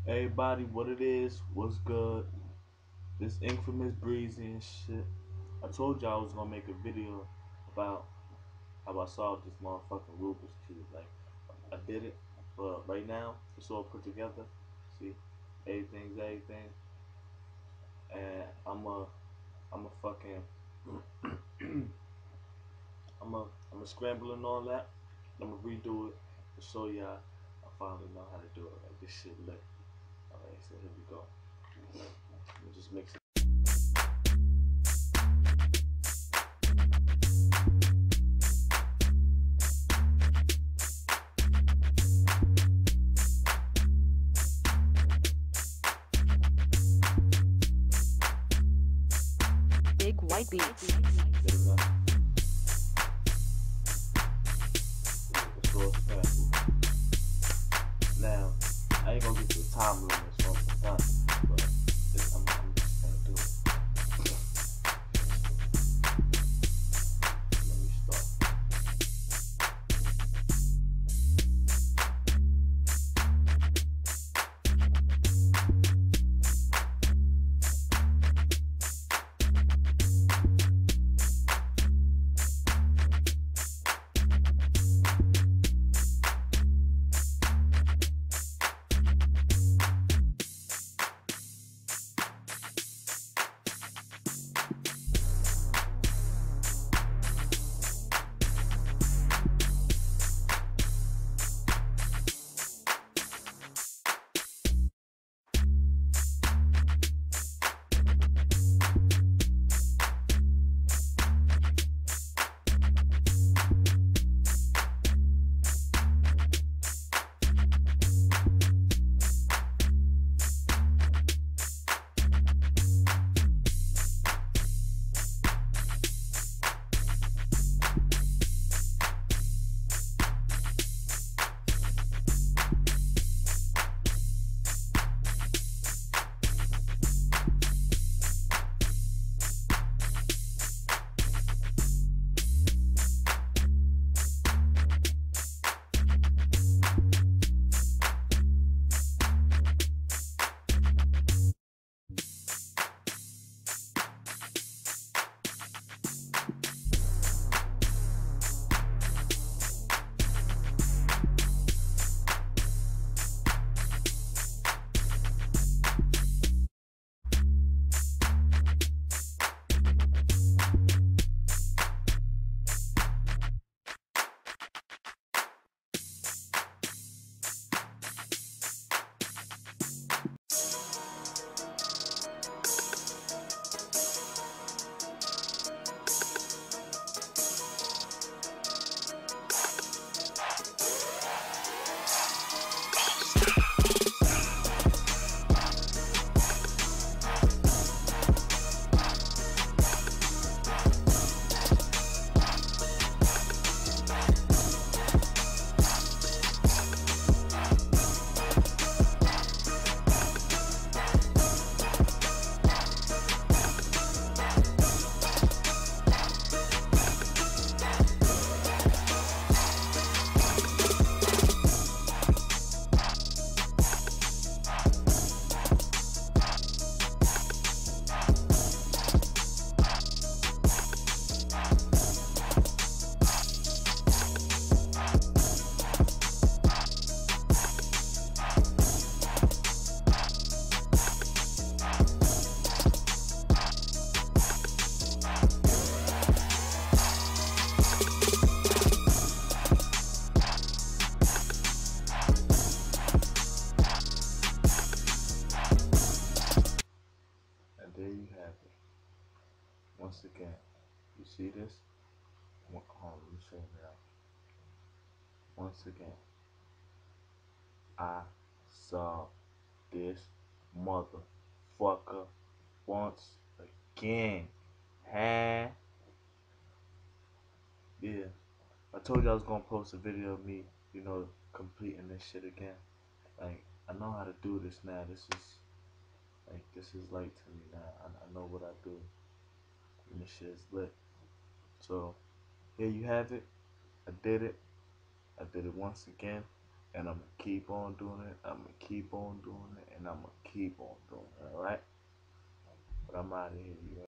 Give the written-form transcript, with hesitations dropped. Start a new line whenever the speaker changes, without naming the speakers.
Everybody, what it is, what's good? This infamous breezy and shit. I told y'all I was gonna make a video about how I solved this motherfucking Rubik's Cube. Like, I did it, but right now, it's all put together. See, everything's everything. And I'm a fucking, I'm a scramble and all that. I'm gonna redo it to show y'all I finally know how to do it. Like, this shit lit. Alright, so here we go. Let me just mix it.
Big White Beats.
There we go. Let's go fast. Now, I ain't gonna get to the time limit so I'm done, but I'm just gonna do it. Let me start. And there you have it. Once again, you see this? Hold on, let me show you now. Once again, I saw this motherfucker once again. Huh? Yeah. I told you I was gonna post a video of me, completing this shit again. Like, I know how to do this now. This is light to me now. I know what I do. And this shit is lit. So, here you have it. I did it. I did it once again. And I'm gonna keep on doing it. I'm gonna keep on doing it. And I'm gonna keep on doing it. All right. But I'm out of here. You